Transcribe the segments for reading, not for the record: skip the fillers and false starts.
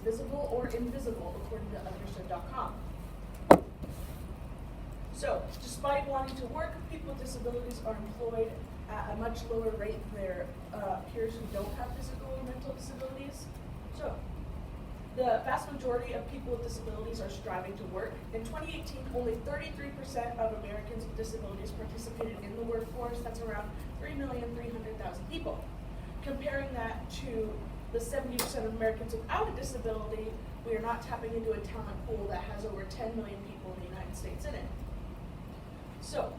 visible or invisible, according to understood.com. So, despite wanting to work, people with disabilities are employed at a much lower rate than their peers who don't have physical or mental disabilities. So, the vast majority of people with disabilities are striving to work. In 2018, only 33% of Americans with disabilities participated in the workforce. That's around 3,300,000 people. Comparing that to the 70% of Americans without a disability, we are not tapping into a talent pool that has over 10 million people in the United States in it. So,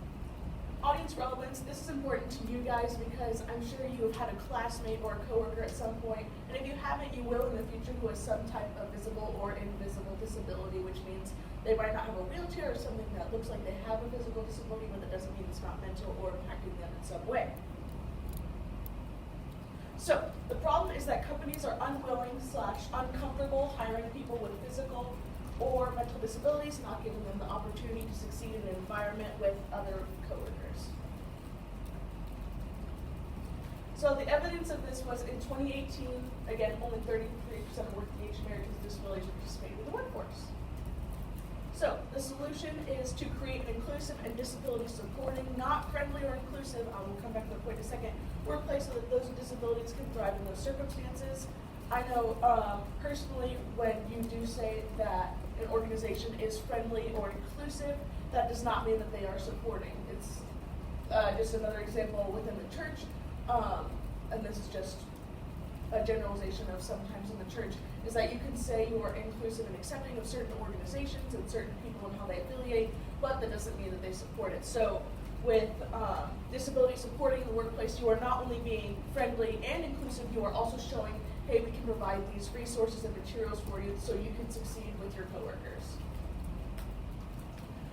audience relevance, this is important to you guys because I'm sure you have had a classmate or a coworker at some point, and if you haven't, you will in the future, who has some type of visible or invisible disability, which means they might not have a wheelchair or something that looks like they have a physical disability, but that doesn't mean it's not mental or impacting them in some way. So, the problem is that companies are unwilling/uncomfortable hiring people with physical or mental disabilities, not giving them the opportunity to succeed in an environment with other coworkers. So the evidence of this was in 2018, again, only 33% of working age Americans with disabilities participated in the workforce. So the solution is to create an inclusive and disability supporting, not friendly or inclusive, I will come back to the point in a second, workplace so that those with disabilities can thrive in those circumstances. I know personally, when you do say that an organization is friendly or inclusive, that does not mean that they are supporting. It's just another example within the church, and this is just a generalization of sometimes in the church, is that you can say you are inclusive and accepting of certain organizations and certain people and how they affiliate, but that doesn't mean that they support it. So with disability supporting in the workplace, you are not only being friendly and inclusive, you are also showing, hey, we can provide these resources and materials for you so you can succeed with your coworkers.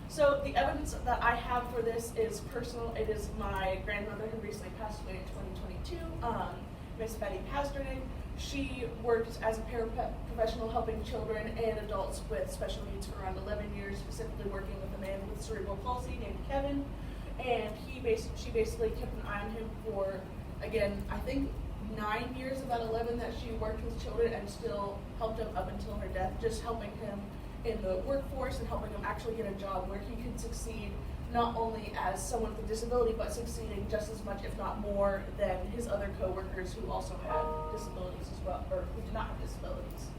So the evidence that I have for this is personal. It is my grandmother who recently passed away in 2022, Miss Betty Pasternak. She worked as a paraprofessional helping children and adults with special needs for around 11 years, specifically working with a man with cerebral palsy named Kevin. And she basically kept an eye on him for, again, I think 9 years of that 11 that she worked with children, and still helped him up until her death, just helping him in the workforce and helping him actually get a job where he could succeed not only as someone with a disability, but succeeding just as much, if not more, than his other coworkers who also had disabilities as well, or who did not have disabilities.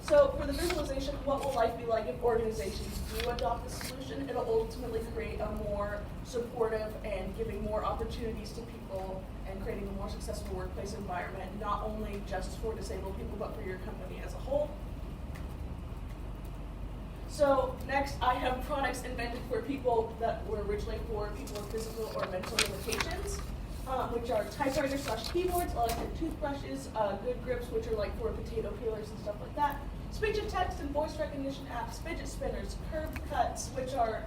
So for the visualization, what will life be like if organizations do adopt the solution? It'll ultimately create a more supportive and giving more opportunities to people and creating a more successful workplace environment, not only just for disabled people, but for your company as a whole. So next, I have products invented for people that were originally for people with physical or mental limitations, which are typewriters/keyboards, electric toothbrushes, good grips, which are like for potato peelers and stuff like that, speech and text and voice recognition apps, fidget spinners, curved cuts, which are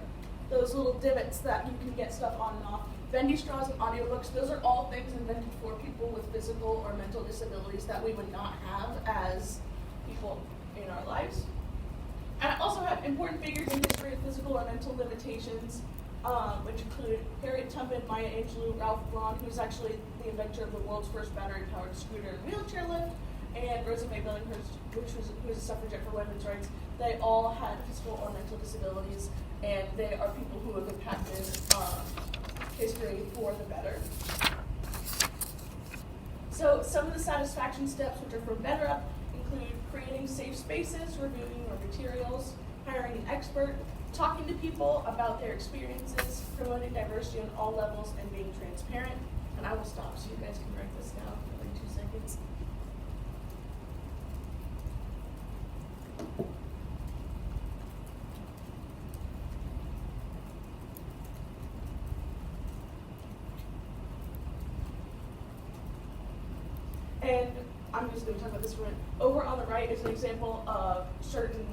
those little divots that you can get stuff on and off, bendy straws and audiobooks. Those are all things invented for people with physical or mental disabilities that we would not have as people in our lives. And I also have important figures in history of physical or mental limitations, which include Harriet Tubman, Maya Angelou, Ralph Lauren, who's actually the inventor of the world's first battery-powered scooter and wheelchair lift, and Rosa May Billinghurst, who was a suffragette for women's rights. They all had physical or mental disabilities, and they are people who have impacted history for the better. So some of the satisfaction steps, which are for BetterUp, include creating safe spaces, reviewing your materials, hiring an expert, talking to people about their experiences, promoting diversity on all levels, and being transparent. And I will stop so you guys can write this down for like 2 seconds. And I'm just going to talk about this for a minute. Over on the right is an example of certain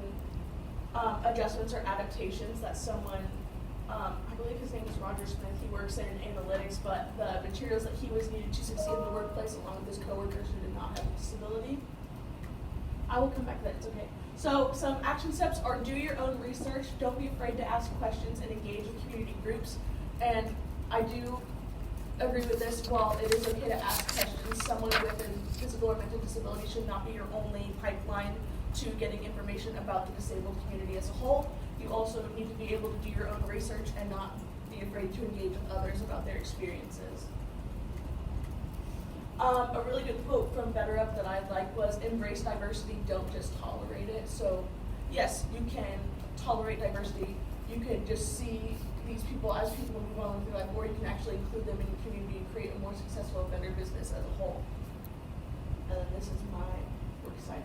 adjustments or adaptations that someone, I believe his name is Roger Smith, he works in analytics, but the materials that he was needed to succeed in the workplace along with his coworkers who did not have a disability. I will come back to that, it's okay. So some action steps are do your own research, don't be afraid to ask questions and engage with community groups. And I do agree with this. While it is okay to ask questions, someone with a physical or mental disability should not be your only pipeline to getting information about the disabled community as a whole. You also need to be able to do your own research and not be afraid to engage with others about their experiences. A really good quote from Better Up that I like was, "Embrace diversity, don't just tolerate it." So yes, you can tolerate diversity. You can just see these people as people who move on with their life, or you can actually include them in your community and create a more successful, better business as a whole. And then this is my works cited.